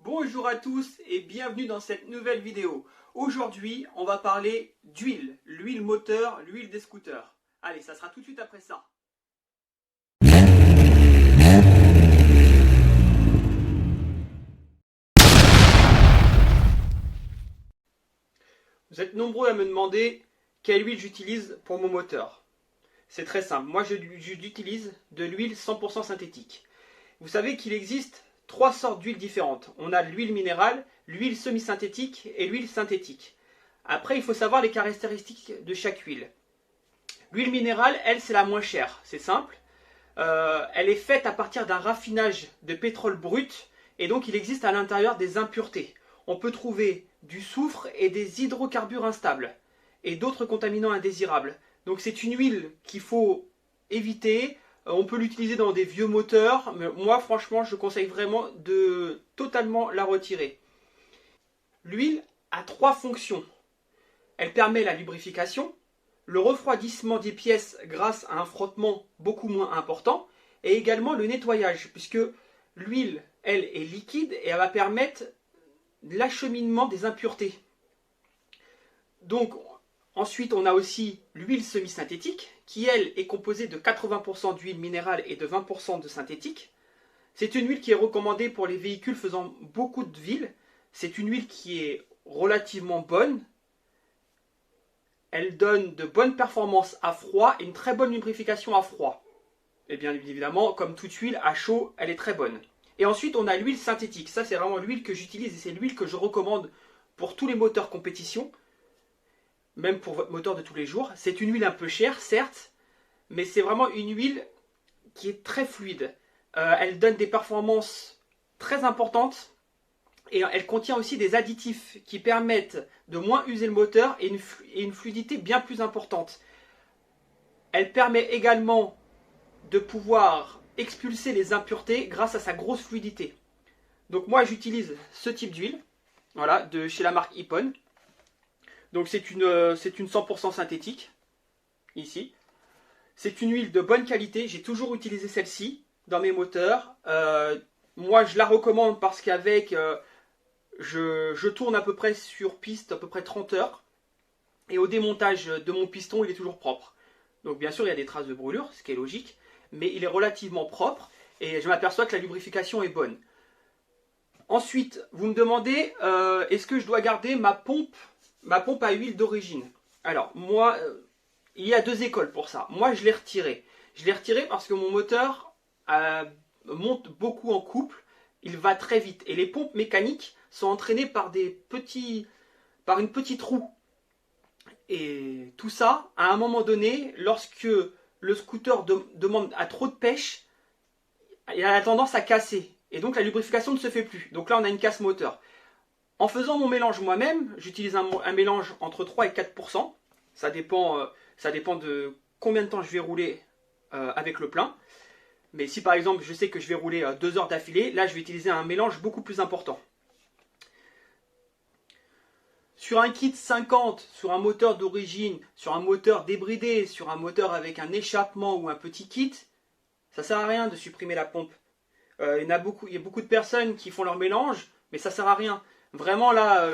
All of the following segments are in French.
Bonjour à tous et bienvenue dans cette nouvelle vidéo. Aujourd'hui, on va parler d'huile, l'huile moteur, l'huile des scooters. Allez, ça sera tout de suite après ça. Vous êtes nombreux à me demander quelle huile j'utilise pour mon moteur. C'est très simple, moi j'utilise de l'huile 100% synthétique. Vous savez qu'il existe trois sortes d'huiles différentes. On a l'huile minérale, l'huile semi-synthétique et l'huile synthétique. Après, il faut savoir les caractéristiques de chaque huile. L'huile minérale, elle, c'est la moins chère. C'est simple. Elle est faite à partir d'un raffinage de pétrole brut et donc il existe à l'intérieur des impuretés. On peut trouver du soufre et des hydrocarbures instables et d'autres contaminants indésirables. Donc c'est une huile qu'il faut éviter. On peut l'utiliser dans des vieux moteurs, mais moi franchement je conseille vraiment de totalement la retirer. L'huile a trois fonctions. Elle permet la lubrification, le refroidissement des pièces grâce à un frottement beaucoup moins important, et également le nettoyage, puisque l'huile, elle, est liquide et elle va permettre l'acheminement des impuretés. Donc, ensuite, on a aussi l'huile semi-synthétique, qui, elle, est composée de 80% d'huile minérale et de 20% de synthétique. C'est une huile qui est recommandée pour les véhicules faisant beaucoup de villes. C'est une huile qui est relativement bonne. Elle donne de bonnes performances à froid et une très bonne lubrification à froid. Et bien évidemment, comme toute huile, à chaud, elle est très bonne. Et ensuite, on a l'huile synthétique. Ça, c'est vraiment l'huile que j'utilise et c'est l'huile que je recommande pour tous les moteurs compétition, même pour votre moteur de tous les jours. C'est une huile un peu chère, certes, mais c'est vraiment une huile qui est très fluide. Elle donne des performances très importantes. Et elle contient aussi des additifs qui permettent de moins user le moteur et une fluidité bien plus importante. Elle permet également de pouvoir expulser les impuretés grâce à sa grosse fluidité. Donc moi j'utilise ce type d'huile, voilà, de chez la marque Ippon. Donc c'est une 100% synthétique, ici. C'est une huile de bonne qualité, j'ai toujours utilisé celle-ci dans mes moteurs. Moi je la recommande parce qu'avec... je tourne à peu près sur piste à peu près 30 heures et au démontage de mon piston il est toujours propre. Donc bien sûr il y a des traces de brûlure, ce qui est logique, mais il est relativement propre et je m'aperçois que la lubrification est bonne. Ensuite vous me demandez est-ce que je dois garder ma pompe à huile d'origine. Alors moi il y a deux écoles pour ça. Moi je l'ai retiré. Je l'ai retiré parce que mon moteur monte beaucoup en couple, il va très vite et les pompes mécaniques sont entraînés par une petite roue. Et tout ça, à un moment donné, lorsque le scooter demande à trop de pêche, il a tendance à casser. Et donc la lubrification ne se fait plus. Donc là, on a une casse moteur. En faisant mon mélange moi-même, j'utilise un mélange entre 3 et 4%. Ça dépend de combien de temps je vais rouler avec le plein. Mais si par exemple, je sais que je vais rouler 2 heures d'affilée, là, je vais utiliser un mélange beaucoup plus important. Sur un kit 50, sur un moteur d'origine, sur un moteur débridé, sur un moteur avec un échappement ou un petit kit, ça sert à rien de supprimer la pompe. Il y a beaucoup de personnes qui font leur mélange, mais ça sert à rien. Vraiment là,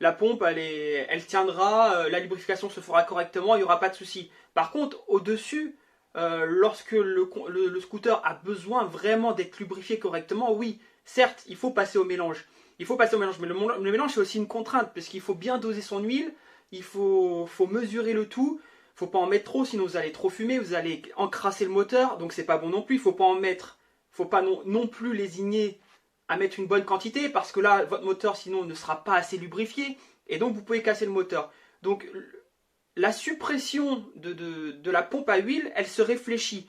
la pompe, elle tiendra, la lubrification se fera correctement, il n'y aura pas de souci. Par contre, au-dessus, lorsque le scooter a besoin vraiment d'être lubrifié correctement, oui, certes, il faut passer au mélange. Il faut passer au mélange, mais le mélange c'est aussi une contrainte, parce qu'il faut bien doser son huile, il faut mesurer le tout, il ne faut pas en mettre trop, sinon vous allez trop fumer, vous allez encrasser le moteur, donc c'est pas bon non plus, il ne faut pas en mettre, il ne faut pas non plus lésigner à mettre une bonne quantité, parce que là, votre moteur sinon ne sera pas assez lubrifié, et donc vous pouvez casser le moteur. Donc la suppression de la pompe à huile, elle se réfléchit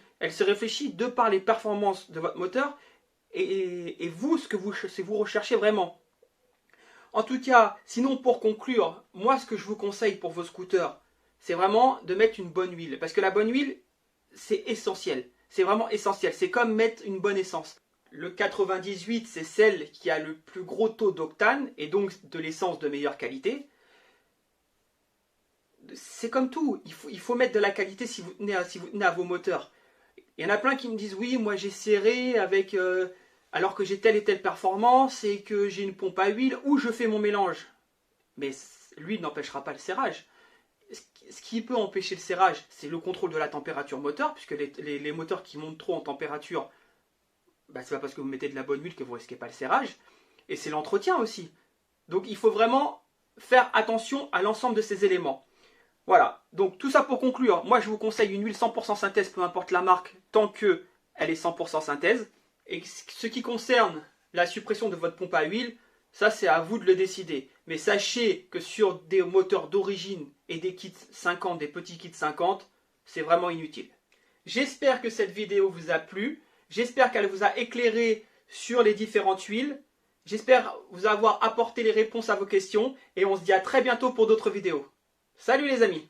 de par les performances de votre moteur, et vous, ce que vous recherchez vraiment. En tout cas, sinon pour conclure, moi ce que je vous conseille pour vos scooters, c'est vraiment de mettre une bonne huile. Parce que la bonne huile, c'est essentiel. C'est vraiment essentiel. C'est comme mettre une bonne essence. Le 98, c'est celle qui a le plus gros taux d'octane, et donc de l'essence de meilleure qualité. C'est comme tout, il faut mettre de la qualité si vous tenez à vos moteurs. Il y en a plein qui me disent oui, moi j'ai serré avec alors que j'ai telle et telle performance et que j'ai une pompe à huile où je fais mon mélange. Mais l'huile n'empêchera pas le serrage. Ce qui peut empêcher le serrage, c'est le contrôle de la température moteur, puisque les moteurs qui montent trop en température, bah, c'est pas parce que vous mettez de la bonne huile que vous risquez pas le serrage. Et c'est l'entretien aussi. Donc il faut vraiment faire attention à l'ensemble de ces éléments. Voilà, donc tout ça pour conclure, moi je vous conseille une huile 100% synthèse, peu importe la marque, tant qu'elle est 100% synthèse. Et ce qui concerne la suppression de votre pompe à huile, ça c'est à vous de le décider. Mais sachez que sur des moteurs d'origine et des kits 50, des petits kits 50, c'est vraiment inutile. J'espère que cette vidéo vous a plu, j'espère qu'elle vous a éclairé sur les différentes huiles. J'espère vous avoir apporté les réponses à vos questions et on se dit à très bientôt pour d'autres vidéos. Salut les amis!